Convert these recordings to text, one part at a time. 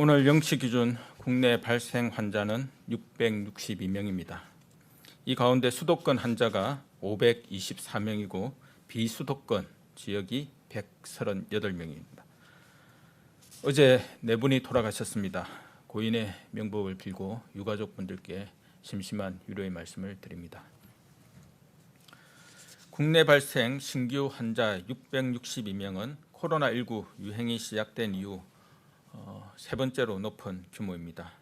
오늘 0시 기준 국내 발생 환자는 662명입니다. 이 가운데 수도권 환자가 524명이고 비수도권 지역이 138명입니다. 어제 네 분이 돌아가셨습니다. 고인의 명복을 빌고 유가족분들께 심심한 위로의 말씀을 드립니다. 국내 발생 신규 환자 662명은 코로나19 유행이 시작된 이후 세 번째로 높은 규모입니다.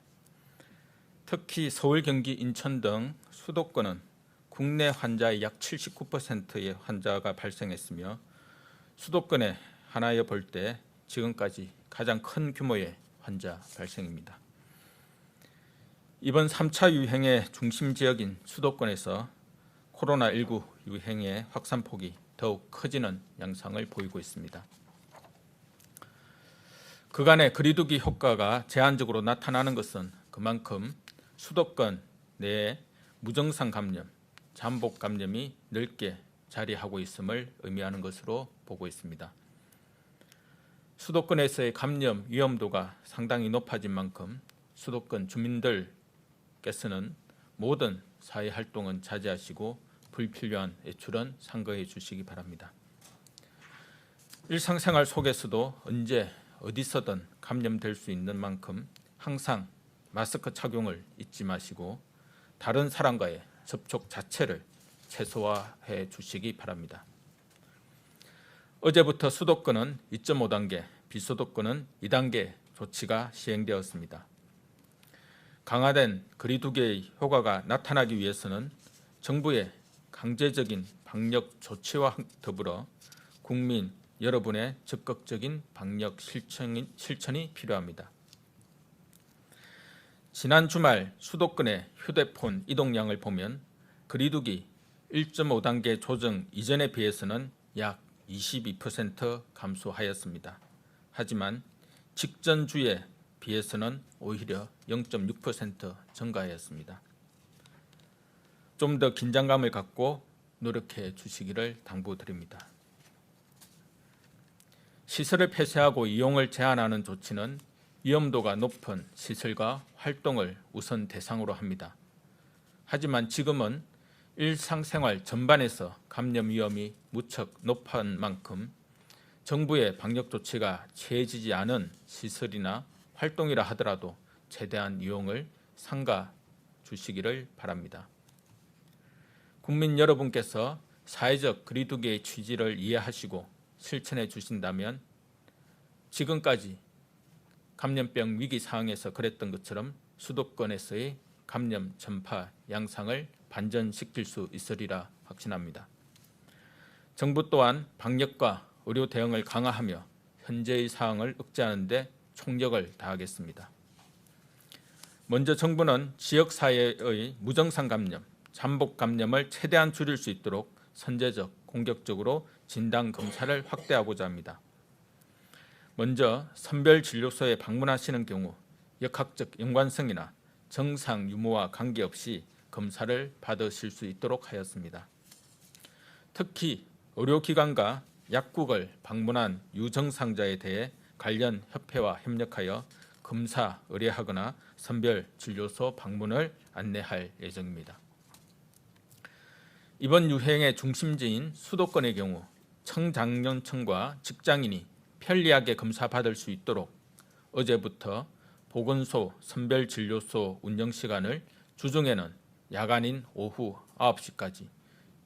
특히 서울, 경기, 인천 등 수도권은 국내 환자의 약 79%의 환자가 발생했으며 수도권에 한하여 볼 때 지금까지 가장 큰 규모의 환자 발생입니다. 이번 3차 유행의 중심 지역인 수도권에서 코로나19 유행의 확산폭이 더욱 커지는 양상을 보이고 있습니다. 그간의 거리두기 효과가 제한적으로 나타나는 것은 그만큼 수도권 내에 무증상 감염, 잠복 감염이 넓게 자리하고 있음을 의미하는 것으로 보고 있습니다. 수도권에서의 감염 위험도가 상당히 높아진 만큼 수도권 주민들께서는 모든 사회 활동은 자제하시고 불필요한 외출은 삼가해 주시기 바랍니다. 일상생활 속에서도 언제 어디서든 감염될 수 있는 만큼 항상 마스크 착용을 잊지 마시고 다른 사람과의 접촉 자체를 최소화해 주시기 바랍니다. 어제부터 수도권은 2.5단계, 비수도권은 2단계 조치가 시행되었습니다. 강화된 거리두기의 효과가 나타나기 위해서는 정부의 강제적인 방역 조치와 더불어 국민 여러분의 적극적인 방역 실천이 필요합니다. 지난 주말 수도권의 휴대폰 이동량을 보면 거리두기 1.5단계 조정 이전에 비해서는 약 22% 감소하였습니다. 하지만 직전 주에 비해서는 오히려 0.6% 증가하였습니다. 좀 더 긴장감을 갖고 노력해 주시기를 당부드립니다. 시설을 폐쇄하고 이용을 제한하는 조치는 위험도가 높은 시설과 활동을 우선 대상으로 합니다. 하지만 지금은 일상생활 전반에서 감염 위험이 무척 높은 만큼 정부의 방역 조치가 취해지지 않은 시설이나 활동이라 하더라도 최대한 이용을 삼가 주시기를 바랍니다. 국민 여러분께서 사회적 거리두기의 취지를 이해하시고 실천해 주신다면 지금까지 감염병 위기 상황에서 그랬던 것처럼 수도권에서의 감염 전파 양상을 반전시킬 수 있으리라 확신합니다. 정부 또한 방역과 의료 대응을 강화하며 현재의 상황을 억제하는 데 총력을 다하겠습니다. 먼저 정부는 지역사회의 무증상 감염, 잠복 감염을 최대한 줄일 수 있도록 선제적, 공격적으로 진단검사를 확대하고자 합니다. 먼저 선별진료소에 방문하시는 경우 역학적 연관성이나 정상 유무와 관계없이 검사를 받으실 수 있도록 하였습니다. 특히 의료기관과 약국을 방문한 유증상자에 대해 관련 협회와 협력하여 검사 의뢰하거나 선별진료소 방문을 안내할 예정입니다. 이번 유행의 중심지인 수도권의 경우 청장년층과 직장인이 편리하게 검사받을 수 있도록 어제부터 보건소, 선별진료소 운영시간을 주중에는 야간인 오후 9시까지,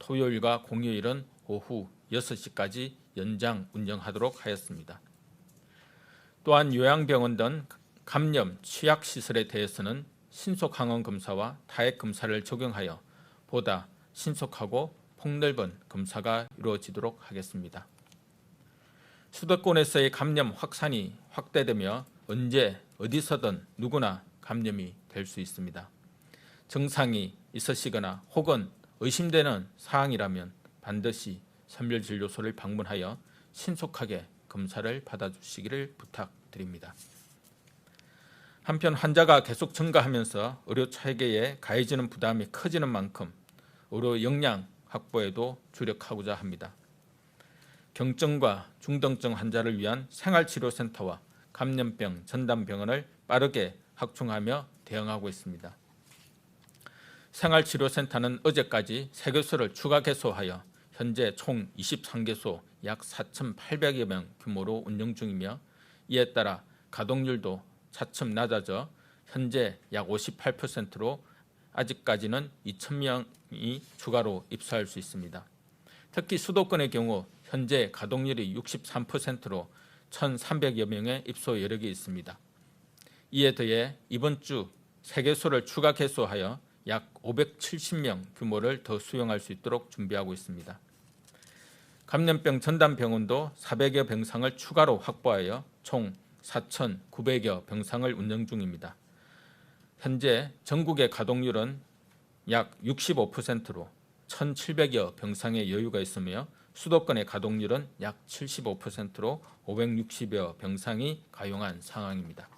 토요일과 공휴일은 오후 6시까지 연장 운영하도록 하였습니다. 또한 요양병원 등 감염 취약시설에 대해서는 신속항원 검사와 타액 검사를 적용하여 보다 신속하고 폭넓은 검사가 이루어지도록 하겠습니다. 수도권에서의 감염 확산이 확대되며 언제 어디서든 누구나 감염이 될 수 있습니다. 증상이 있으시거나 혹은 의심되는 사항이라면 반드시 선별진료소를 방문하여 신속하게 검사를 받아주시기를 부탁드립니다. 한편 환자가 계속 증가하면서 의료 체계에 가해지는 부담이 커지는 만큼 의료 역량 확보에도 주력하고자 합니다. 경증과 중등증 환자를 위한 생활치료센터와 감염병, 전담병원을 빠르게 확충하며 대응하고 있습니다. 생활치료센터는 어제까지 3개소를 추가 개소하여 현재 총 23개소 약 4,800여 명 규모로 운영 중이며, 이에 따라 가동률도 차츰 낮아져 현재 약 58%로 아직까지는 2,000명이 추가로 입소할 수 있습니다. 특히 수도권의 경우 현재 가동률이 63%로 1,300여 명의 입소 여력이 있습니다. 이에 더해 이번 주 3개소를 추가 개소하여 약 570명 규모를 더 수용할 수 있도록 준비하고 있습니다. 감염병 전담병원도 400여 병상을 추가로 확보하여 총 4,900여 병상을 운영 중입니다. 현재 전국의 가동률은 약 65%로 1,700여 병상의 여유가 있으며, 수도권의 가동률은 약 75%로 560여 병상이 가용한 상황입니다.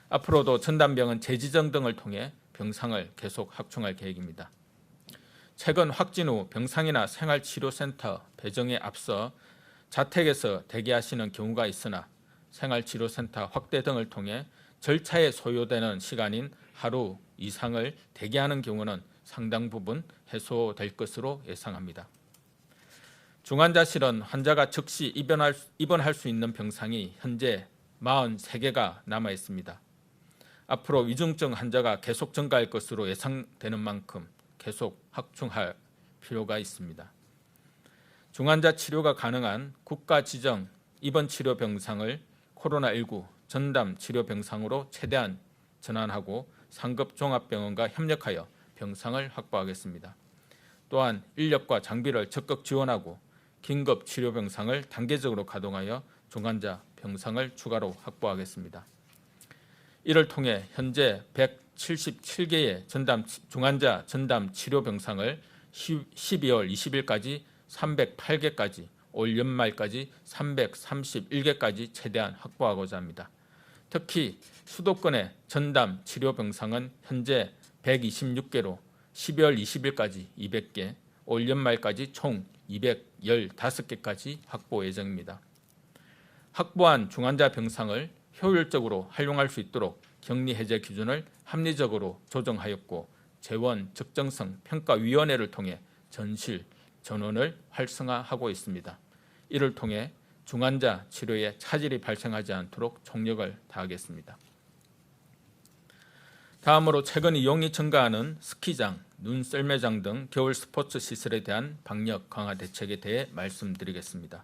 앞으로도 전담병원 재지정 등을 통해 병상을 계속 확충할 계획입니다. 최근 확진 후 병상이나 생활치료센터 배정에 앞서 자택에서 대기하시는 경우가 있으나, 생활치료센터 확대 등을 통해 절차에 소요되는 시간인 하루 이상을 대기하는 경우는 상당 부분 해소될 것으로 예상합니다. 중환자실은 환자가 즉시 입원할 수 있는 병상이 현재 43개가 남아 있습니다. 앞으로 위중증 환자가 계속 증가할 것으로 예상되는 만큼 계속 확충할 필요가 있습니다. 중환자 치료가 가능한 국가 지정 입원 치료 병상을 코로나19 전담 치료 병상으로 최대한 전환하고 상급 종합병원과 협력하여 병상을 확보하겠습니다. 또한 인력과 장비를 적극 지원하고 긴급 치료 병상을 단계적으로 가동하여 중환자 병상을 추가로 확보하겠습니다. 이를 통해 현재 177개의 중환자 전담 치료 병상을 12월 20일까지 308개까지, 올 연말까지 331개까지 최대한 확보하고자 합니다. 특히 수도권의 전담 치료 병상은 현재 126개로 12월 20일까지 200개, 올 연말까지 총 215개까지 확보 예정입니다. 확보한 중환자 병상을 효율적으로 활용할 수 있도록 격리 해제 기준을 합리적으로 조정하였고, 재원 적정성 평가위원회를 통해 전실, 전원을 활성화하고 있습니다. 이를 통해 중환자 치료에 차질이 발생하지 않도록 총력을 다하겠습니다. 다음으로 최근 이용이 증가하는 스키장, 눈썰매장 등 겨울 스포츠 시설에 대한 방역 강화 대책에 대해 말씀드리겠습니다.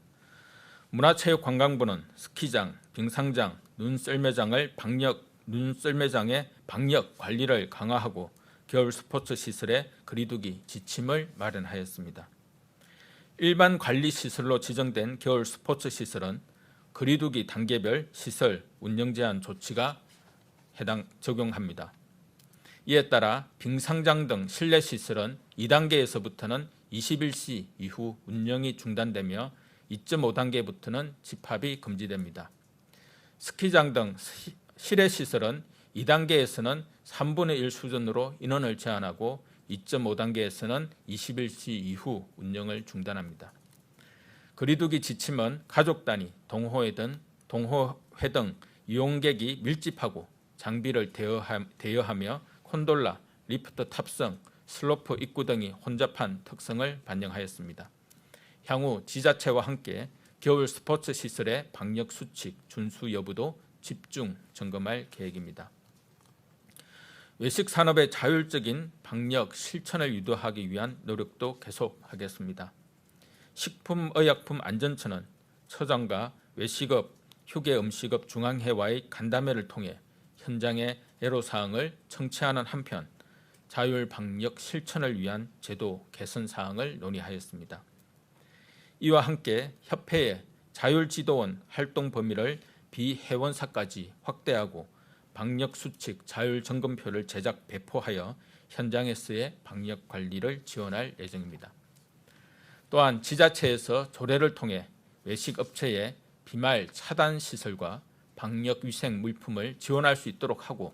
문화체육관광부는 스키장, 빙상장, 눈썰매장의 방역 관리를 강화하고 겨울 스포츠 시설에 거리두기 지침을 마련하였습니다. 일반 관리 시설로 지정된 겨울 스포츠 시설은 거리두기 단계별 시설 운영 제한 조치가 적용합니다. 이에 따라 빙상장 등 실내 시설은 2단계에서부터는 21시 이후 운영이 중단되며 2.5단계부터는 집합이 금지됩니다. 스키장 등 실외 시설은 2단계에서는 3분의 1 수준으로 인원을 제한하고 2.5단계에서는 21시 이후 운영을 중단합니다. 거리두기 지침은 가족 단위, 동호회 등 이용객이 밀집하고 장비를 대여하며 콘돌라, 리프트 탑승, 슬로프 입구 등이 혼잡한 특성을 반영하였습니다. 향후 지자체와 함께 겨울 스포츠 시설의 방역 수칙 준수 여부도 집중 점검할 계획입니다. 외식 산업의 자율적인 방역 실천을 유도하기 위한 노력도 계속하겠습니다. 식품의약품안전처는 처장과 외식업, 휴게음식업 중앙회와의 간담회를 통해 현장의 애로사항을 청취하는 한편 자율 방역 실천을 위한 제도 개선 사항을 논의하였습니다. 이와 함께 협회의 자율지도원 활동 범위를 비회원사까지 확대하고 방역수칙 자율점검표를 제작 배포하여 현장에서의 방역 관리를 지원할 예정입니다. 또한 지자체에서 조례를 통해 외식업체의 비말 차단 시설과 방역위생 물품을 지원할 수 있도록 하고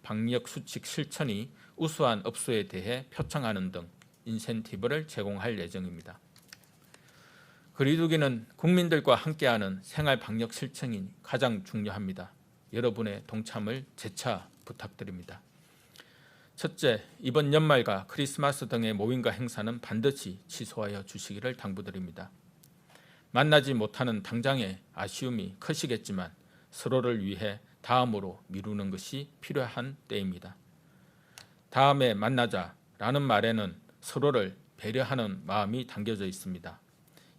방역수칙 실천이 우수한 업소에 대해 표창하는 등 인센티브를 제공할 예정입니다. 거리두기는 국민들과 함께하는 생활 방역 실천이 가장 중요합니다. 여러분의 동참을 재차 부탁드립니다. 첫째, 이번 연말과 크리스마스 등의 모임과 행사는 반드시 취소하여 주시기를 당부드립니다. 만나지 못하는 당장의 아쉬움이 크시겠지만 서로를 위해 다음으로 미루는 것이 필요한 때입니다. 다음에 만나자라는 말에는 서로를 배려하는 마음이 담겨져 있습니다.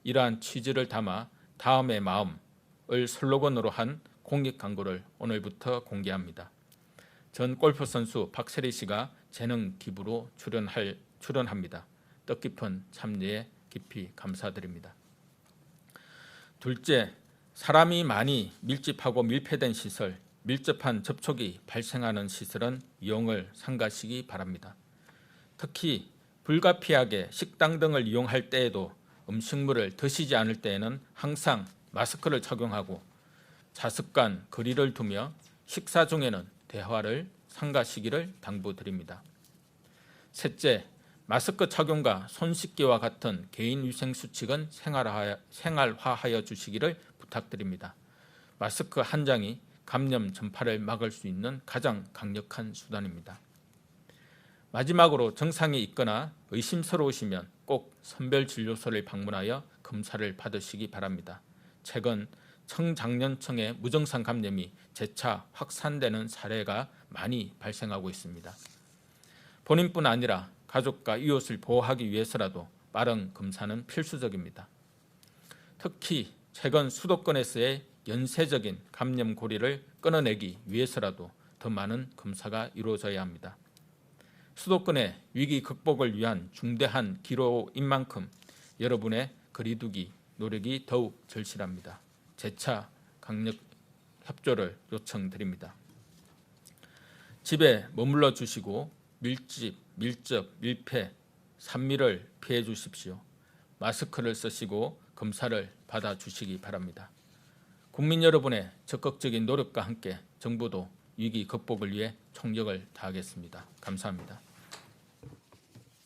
이러한 취지를 담아 다음의 마음을 슬로건으로 한 공익 광고를 오늘부터 공개합니다. 전 골프 선수 박세리 씨가 재능 기부로 출연합니다. 뜻깊은 참여에 깊이 감사드립니다. 둘째, 사람이 많이 밀집하고 밀폐된 시설, 밀접한 접촉이 발생하는 시설은 이용을 삼가시기 바랍니다. 특히 불가피하게 식당 등을 이용할 때에도 음식물을 드시지 않을 때에는 항상 마스크를 착용하고 좌석 간 거리를 두며 식사 중에는 대화를 삼가시기를 당부드립니다. 셋째, 마스크 착용과 손 씻기와 같은 개인위생수칙은 생활화하여 주시기를 부탁드립니다. 마스크 한 장이 감염 전파를 막을 수 있는 가장 강력한 수단입니다. 마지막으로 증상이 있거나 의심스러우시면 꼭 선별진료소를 방문하여 검사를 받으시기 바랍니다. 최근 청장년층의 무증상 감염이 재차 확산되는 사례가 많이 발생하고 있습니다. 본인뿐 아니라 가족과 이웃을 보호하기 위해서라도 빠른 검사는 필수적입니다. 특히 최근 수도권에서의 연쇄적인 감염 고리를 끊어내기 위해서라도 더 많은 검사가 이루어져야 합니다. 수도권의 위기 극복을 위한 중대한 기로인 만큼 여러분의 거리두기 노력이 더욱 절실합니다. 재차 강력 협조를 요청드립니다. 집에 머물러 주시고 밀집, 밀접, 밀폐, 산미를 피해 주십시오. 마스크를 쓰시고 검사를 받아 주시기 바랍니다. 국민 여러분의 적극적인 노력과 함께 정부도 위기 극복을 위해 총력을 다하겠습니다. 감사합니다.